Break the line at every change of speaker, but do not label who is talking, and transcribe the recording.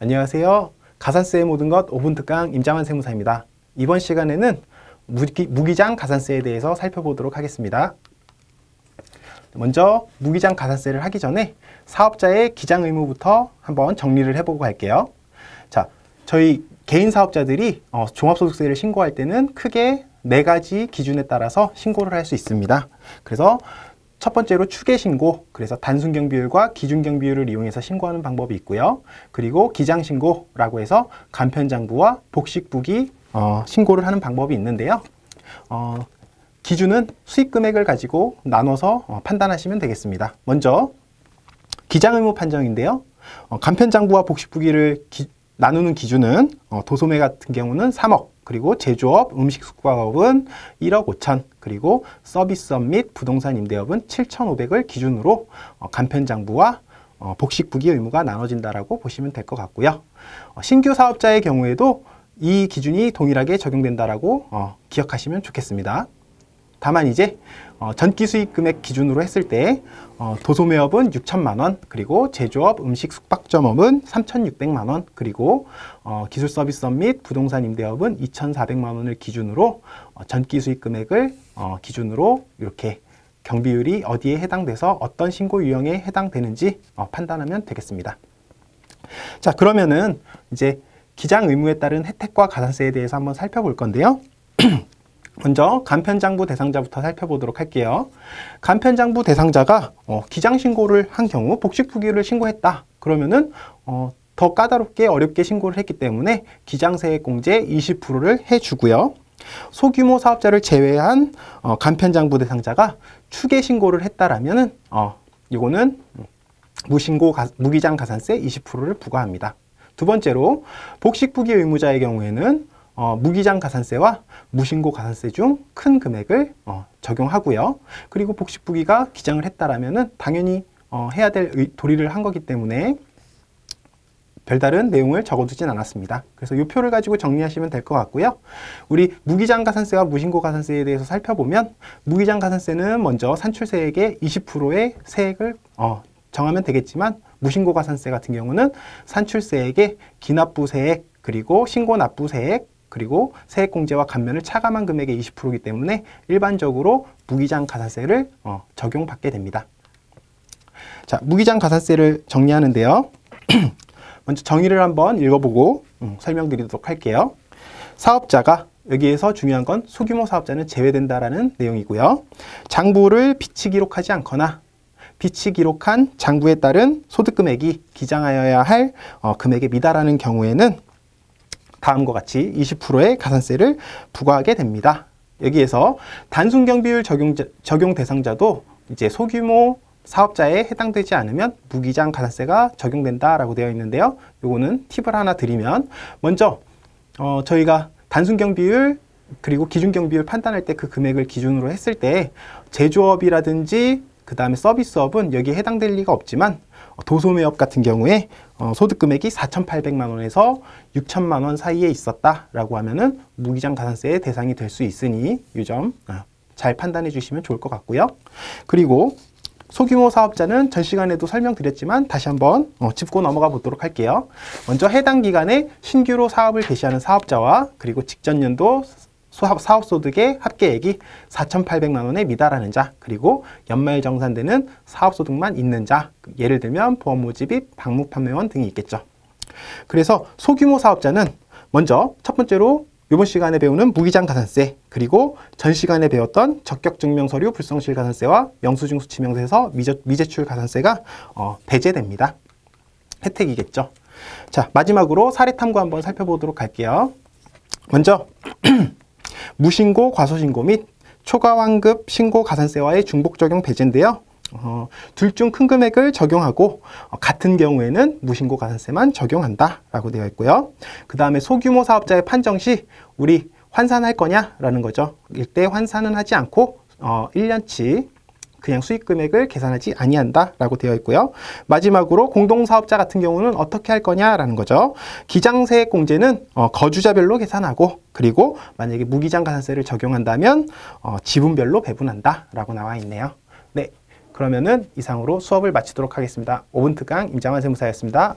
안녕하세요. 가산세의 모든 것 5분 특강 임장환 세무사입니다. 이번 시간에는 무기장 가산세에 대해서 살펴보도록 하겠습니다. 먼저 무기장 가산세를 하기 전에 사업자의 기장 의무부터 한번 정리를 해보고 갈게요. 자, 저희 개인 사업자들이 종합소득세를 신고할 때는 크게 4가지 기준에 따라서 신고를 할 수 있습니다. 그래서 첫 번째로 추계신고, 그래서 단순경비율과 기준경비율을 이용해서 신고하는 방법이 있고요. 그리고 기장신고라고 해서 간편장부와 복식부기 신고를 하는 방법이 있는데요. 기준은 수익금액을 가지고 나눠서 판단하시면 되겠습니다. 먼저 기장의무 판정인데요. 간편장부와 복식부기를 나누는 기준은 도소매 같은 경우는 3억, 그리고 제조업, 음식숙박업은 1억 5천, 그리고 서비스업 및 부동산 임대업은 7,500을 기준으로 간편장부와 복식부기 의무가 나눠진다라고 보시면 될 것 같고요. 신규 사업자의 경우에도 이 기준이 동일하게 적용된다라고 기억하시면 좋겠습니다. 다만 이제 전기 수익 금액 기준으로 했을 때 도소매업은 6천만 원, 그리고 제조업, 음식 숙박점업은 3,600만 원, 그리고 기술 서비스업 및 부동산 임대업은 2,400만 원을 기준으로 전기 수익 금액을 기준으로 이렇게 경비율이 어디에 해당돼서 어떤 신고 유형에 해당되는지 판단하면 되겠습니다. 자, 그러면은 이제 기장 의무에 따른 혜택과 가산세에 대해서 한번 살펴볼 건데요. 먼저 간편장부 대상자부터 살펴보도록 할게요. 간편장부 대상자가 기장신고를 한 경우 복식부기를 신고했다. 그러면은 더 까다롭게 어렵게 신고를 했기 때문에 기장세액공제 20%를 해주고요. 소규모 사업자를 제외한 간편장부 대상자가 추계신고를 했다라면은 이거는 무기장 가산세 20%를 부과합니다. 두 번째로 복식부기 의무자의 경우에는 무기장 가산세와 무신고 가산세 중 큰 금액을 적용하고요. 그리고 복식부기가 기장을 했다라면은 당연히 해야 될 도리를 한 거기 때문에 별다른 내용을 적어두진 않았습니다. 그래서 이 표를 가지고 정리하시면 될 것 같고요. 우리 무기장 가산세와 무신고 가산세에 대해서 살펴보면 무기장 가산세는 먼저 산출세액의 20%의 세액을 정하면 되겠지만 무신고 가산세 같은 경우는 산출세액의 기납부세액, 그리고 신고납부세액, 그리고 세액공제와 감면을 차감한 금액의 20%이기 때문에 일반적으로 무기장 가산세를 적용받게 됩니다. 자, 무기장 가산세를 정리하는데요. 먼저 정의를 한번 읽어보고 설명드리도록 할게요. 사업자가, 여기에서 중요한 건 소규모 사업자는 제외된다라는 내용이고요. 장부를 비치 기록하지 않거나 비치 기록한 장부에 따른 소득금액이 기장하여야 할 금액에 미달하는 경우에는 다음과 같이 20%의 가산세를 부과하게 됩니다. 여기에서 단순경비율 적용 대상자도 이제 소규모 사업자에 해당되지 않으면 무기장 가산세가 적용된다라고 되어 있는데요. 요거는 팁을 하나 드리면, 먼저 저희가 단순경비율 그리고 기준경비율 판단할 때 그 금액을 기준으로 했을 때 제조업이라든지 그 다음에 서비스업은 여기에 해당될 리가 없지만 도소매업 같은 경우에 소득금액이 4,800만 원에서 6천만 원 사이에 있었다라고 하면은 무기장 가산세의 대상이 될 수 있으니 이 점 잘 판단해 주시면 좋을 것 같고요. 그리고 소규모 사업자는 전 시간에도 설명드렸지만 다시 한번 짚고 넘어가 보도록 할게요. 먼저 해당 기간에 신규로 사업을 개시하는 사업자와 그리고 직전 연도 사업소득의 합계액이 4,800만 원에 미달하는 자, 그리고 연말정산되는 사업소득만 있는 자, 예를 들면 보험모집입, 방문판매원 등이 있겠죠. 그래서 소규모 사업자는 먼저 첫 번째로 이번 시간에 배우는 무기장 가산세, 그리고 전 시간에 배웠던 적격증명서류 불성실 가산세와 영수증 수취명세에서 미제출 가산세가 배제됩니다. 혜택이겠죠. 자, 마지막으로 사례 탐구 한번 살펴보도록 할게요. 먼저 무신고 과소신고 및 초과환급 신고 가산세와의 중복 적용 배제인데요. 둘 중 큰 금액을 적용하고 같은 경우에는 무신고 가산세만 적용한다 라고 되어 있고요. 그 다음에 소규모 사업자의 판정 시 우리 환산할 거냐라는 거죠. 이때 환산은 하지 않고 1년치 그냥 수익금액을 계산하지 아니한다 라고 되어 있고요. 마지막으로 공동사업자 같은 경우는 어떻게 할 거냐라는 거죠. 기장세액 공제는 거주자별로 계산하고, 그리고 만약에 무기장 가산세를 적용한다면 지분별로 배분한다 라고 나와 있네요. 네, 그러면은 이상으로 수업을 마치도록 하겠습니다. 5분 특강 임장환 세무사였습니다.